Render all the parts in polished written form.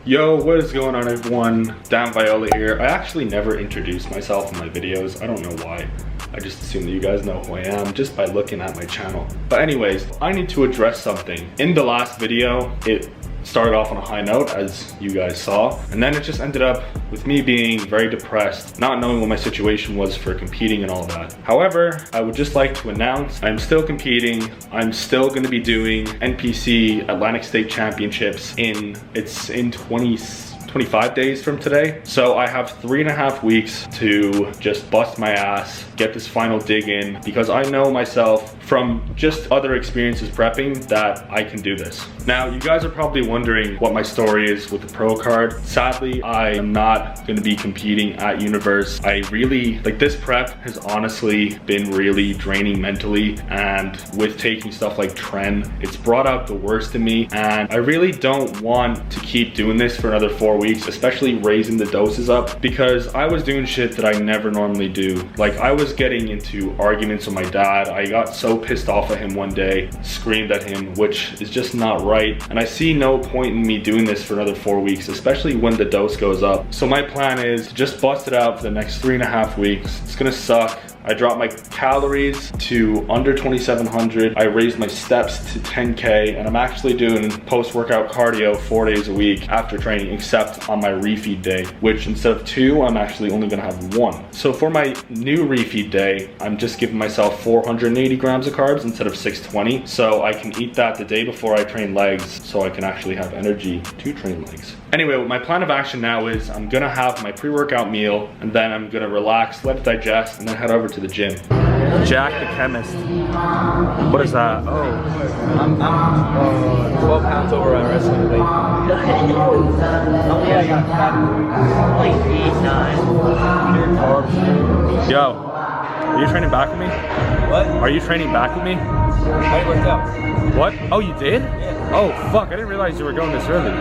Yo, what is going on everyone? Dan Viola here. I actually never introduced myself in my videos. I don't know why. I just assume that you guys know who I am just by looking at my channel. But anyways, I need to address something. In the last video, it started off on a high note, as you guys saw, and then it just ended up with me being very depressed, not knowing what my situation was for competing and all that. However, I would just like to announce I'm still competing. I'm still going to be doing NPC Atlantic State Championships in 25 days from today. So I have 3.5 weeks to just bust my ass, get this final dig in, because I know myself from just other experiences prepping that I can do this. Now, you guys are probably wondering what my story is with the pro card. Sadly, I am not gonna be competing at Universe. I really, like, this prep has honestly been really draining mentally, and with taking stuff like Tren, it's brought out the worst in me, and I really don't want to keep doing this for another 4 weeks, especially raising the doses up, because I was doing shit that I never normally do. Like, I was getting into arguments with my dad. I got so pissed off at him one day, screamed at him, which is just not right. And I see no point in me doing this for another 4 weeks, especially when the dose goes up. So my plan is to just bust it out for the next 3.5 weeks. It's gonna suck. I dropped my calories to under 2,700. I raised my steps to 10K, and I'm actually doing post-workout cardio 4 days a week after training, except on my refeed day, which instead of 2, I'm actually only gonna have 1. So for my new refeed day, I'm just giving myself 480 grams of carbs instead of 620. So I can eat that the day before I train legs, so I can actually have energy to train legs. Anyway, my plan of action now is I'm gonna have my pre-workout meal, and then I'm gonna relax, let it digest, and then head over to the gym. Jack the Chemist. What is that? Oh. I'm 12 pounds over on wrestling weight. Yeah, I got fat. Like 8, 9. Yo, are you training back with me? What? Are you training back with me? I worked out. What? Oh, you did? Yeah. Oh, fuck, I didn't realize you were going this early.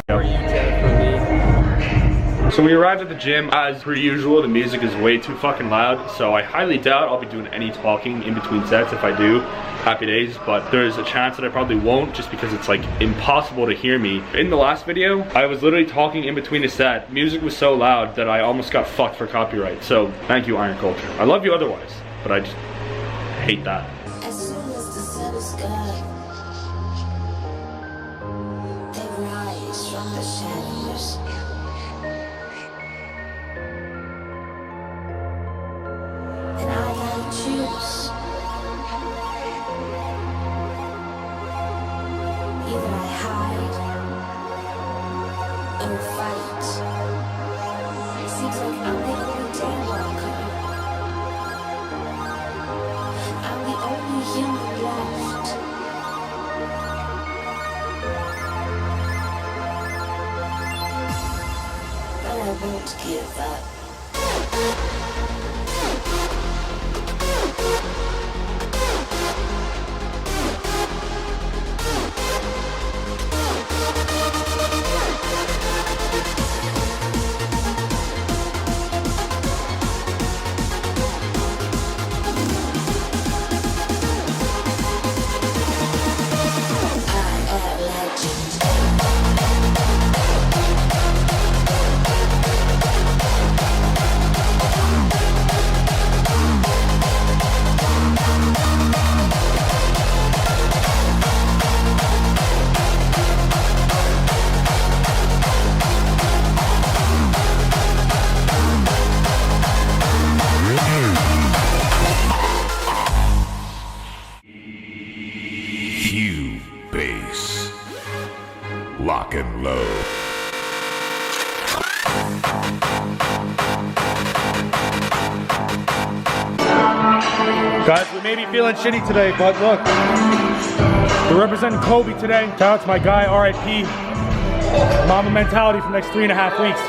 How are you, Jennifer Lee? So we arrived at the gym. As per usual, the music is way too fucking loud, so I highly doubt I'll be doing any talking in between sets. If I do, happy days, but there's a chance that I probably won't, just because it's like impossible to hear me. In the last video, I was literally talking in between a set. Music was so loud that I almost got fucked for copyright. So thank you, Iron Culture. I love you otherwise, but I just hate that. As soon as the sun is gone, they rise from the shadows. And I gotta choose. Either I hide or fight. It seems like I'm the only damn welcome. I'm the only human left. But I won't give up. Bass. Lock and load. Guys, we may be feeling shitty today, but look, we're representing Kobe today. Shout out to my guy, RIP. Mama mentality for the next 3.5 weeks.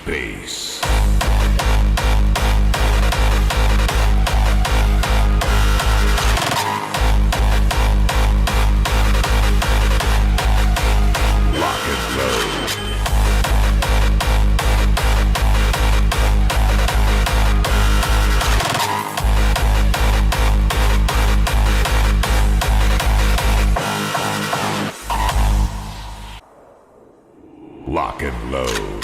Bass. Lock and load. and load.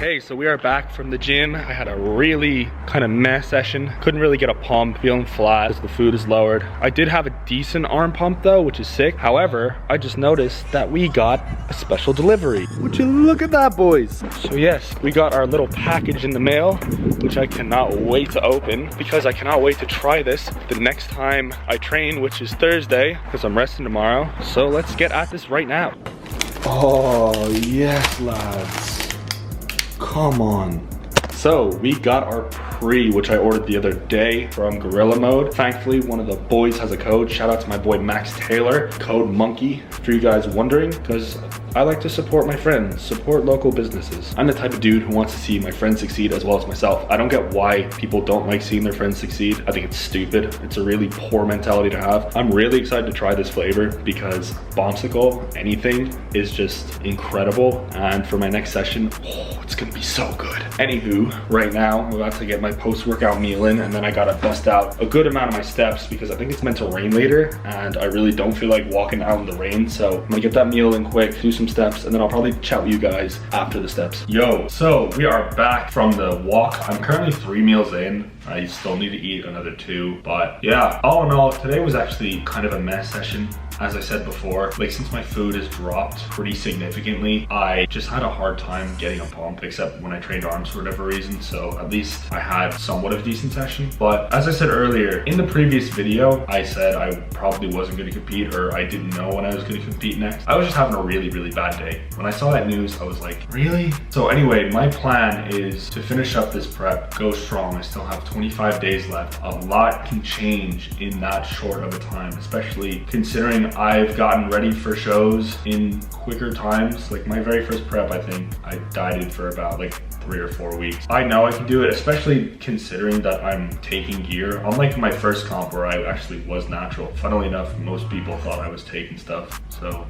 Hey, so we are back from the gym. I had a really kind of meh session. Couldn't really get a pump, feeling flat as the food is lowered. I did have a decent arm pump though, which is sick. However, I just noticed that we got a special delivery. Would you look at that, boys? So yes, we got our little package in the mail, which I cannot wait to open because I cannot wait to try this the next time I train, which is Thursday, because I'm resting tomorrow. So let's get at this right now. Oh, yes, lads. Come on. So we got our pre, which I ordered the other day from Gorilla Mode. Thankfully, one of the boys has a code. Shout out to my boy Max Taylor, code monkey, for you guys wondering, because I like to support my friends, support local businesses. I'm the type of dude who wants to see my friends succeed as well as myself. I don't get why people don't like seeing their friends succeed. I think it's stupid. It's a really poor mentality to have. I'm really excited to try this flavor because Bombsicle, anything, is just incredible. And for my next session, oh, it's gonna be so good. Anywho, right now, I'm about to get my post-workout meal in, and then I gotta bust out a good amount of my steps because I think it's meant to rain later, and I really don't feel like walking out in the rain. So I'm gonna get that meal in quick, do some steps, and then I'll probably chat with you guys after the steps. Yo, so we are back from the walk. I'm currently 3 meals in. I still need to eat another 2, but yeah, all in all, today was actually kind of a mess session. As I said before, like since my food has dropped pretty significantly, I just had a hard time getting a pump, except when I trained arms for whatever reason. So at least I had somewhat of a decent session. But as I said earlier, in the previous video, I said I probably wasn't gonna compete, or I didn't know when I was gonna compete next. I was just having a really, really bad day. When I saw that news, I was like, really? So anyway, my plan is to finish up this prep, go strong. I still have 25 days left. A lot can change in that short of a time, especially considering I've gotten ready for shows in quicker times. Like my very first prep, I think I dieted for about like 3 or 4 weeks. I know I can do it, especially considering that I'm taking gear. Unlike my first comp where I actually was natural. Funnily enough, most people thought I was taking stuff, so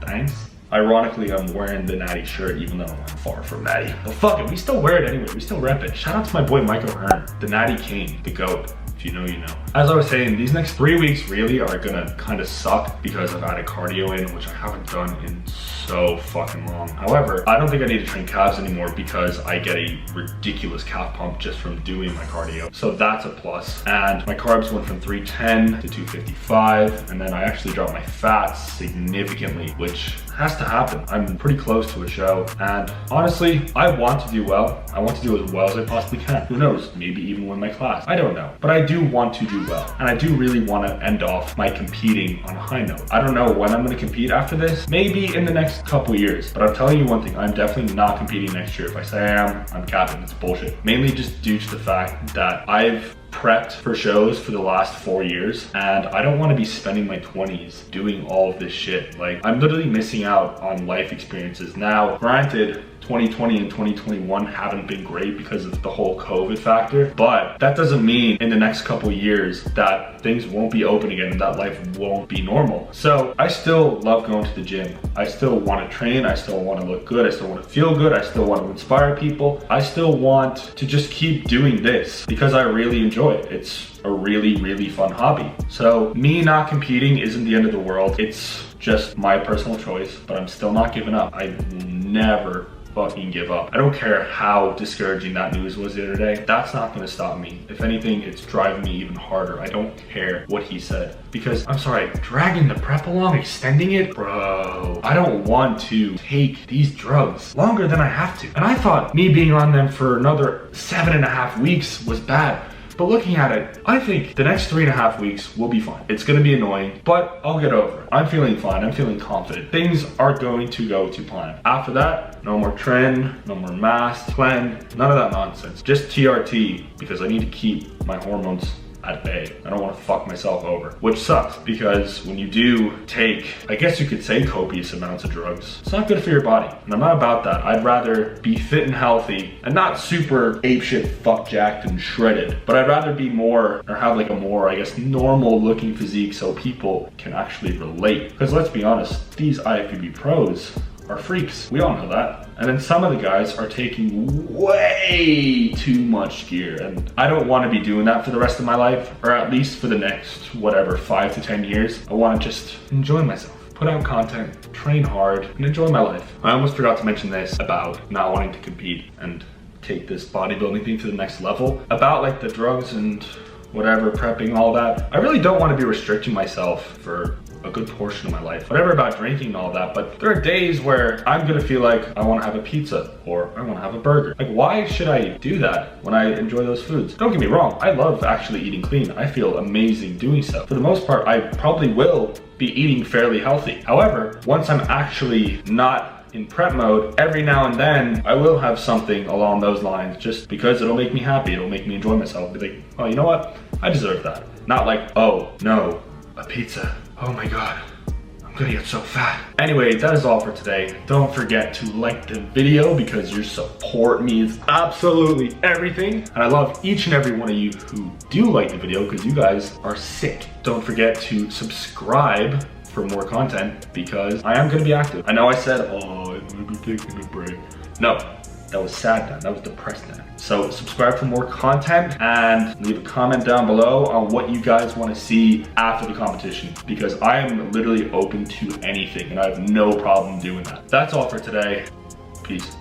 thanks. Ironically, I'm wearing the Natty shirt even though I'm far from Natty. But fuck it, we still wear it anyway. We still rep it. Shout out to my boy Michael Hearn, the Natty King, the GOAT. If you know, you know. As I was saying, these next 3 weeks really are gonna kind of suck because I've added cardio in, which I haven't done in so fucking long. However, I don't think I need to train calves anymore because I get a ridiculous calf pump just from doing my cardio. So that's a plus. And my carbs went from 310 to 255, and then I actually dropped my fats significantly, which has to happen. I'm pretty close to a show, and honestly, I want to do well. I want to do as well as I possibly can. Who knows, maybe even win my class. I don't know, but I do want to do well, and I do really want to end off my competing on a high note. I don't know when I'm going to compete after this, maybe in the next couple years, but I'm telling you one thing, I'm definitely not competing next year. If I say I am, I'm capping. It's bullshit. Mainly just due to the fact that I've prepped for shows for the last 4 years, and I don't want to be spending my 20s doing all of this shit. Like, I'm literally missing out on life experiences. Now, granted, 2020 and 2021 haven't been great because of the whole COVID factor, but that doesn't mean in the next couple years that things won't be open again and that life won't be normal. So I still love going to the gym. I still want to train. I still want to look good. I still want to feel good. I still want to inspire people. I still want to just keep doing this because I really enjoy it. It's a really, really fun hobby. So me not competing isn't the end of the world. It's just my personal choice, but I'm still not giving up. I will never fucking give up. I don't care how discouraging that news was the other day. That's not gonna stop me. If anything, it's driving me even harder. I don't care what he said. Because, I'm sorry, dragging the prep along, extending it? Bro, I don't want to take these drugs longer than I have to. And I thought me being on them for another 7.5 weeks was bad. But looking at it, I think the next 3.5 weeks will be fine. It's gonna be annoying, but I'll get over it. I'm feeling fine, I'm feeling confident. Things are going to go to plan. After that, no more tren, no more mass, plan, none of that nonsense. Just TRT, because I need to keep my hormones at bay. I don't want to fuck myself over, which sucks because when you do take, I guess you could say copious amounts of drugs, it's not good for your body. And I'm not about that. I'd rather be fit and healthy and not super apeshit fuck jacked and shredded, but I'd rather be more, or have like a more, I guess, normal looking physique so people can actually relate. Because let's be honest, these IFBB pros are freaks. We all know that. And then some of the guys are taking way too much gear, and I don't want to be doing that for the rest of my life, or at least for the next, whatever, 5 to 10 years. I want to just enjoy myself, put out content, train hard, and enjoy my life. I almost forgot to mention this about not wanting to compete and take this bodybuilding thing to the next level, about like the drugs and whatever, prepping, all that. I really don't want to be restricting myself for a good portion of my life, whatever about drinking and all that, but there are days where I'm gonna feel like I want to have a pizza or I want to have a burger. Like, why should I do that when I enjoy those foods? Don't get me wrong, I love actually eating clean. I feel amazing doing so. For the most part, I probably will be eating fairly healthy. However, once I'm actually not in prep mode, every now and then I will have something along those lines, just because it'll make me happy, it'll make me enjoy myself. Be like, oh, you know what? I deserve that. Not like, oh no, a pizza. Oh my God, I'm gonna get so fat. Anyway, that is all for today. Don't forget to like the video because your support means absolutely everything. And I love each and every one of you who do like the video because you guys are sick. Don't forget to subscribe for more content because I am gonna be active. I know I said, oh, I'm gonna be taking a break. No, that was sad then, that was depressed then. So subscribe for more content and leave a comment down below on what you guys want to see after the competition, because I am literally open to anything and I have no problem doing that. That's all for today. Peace.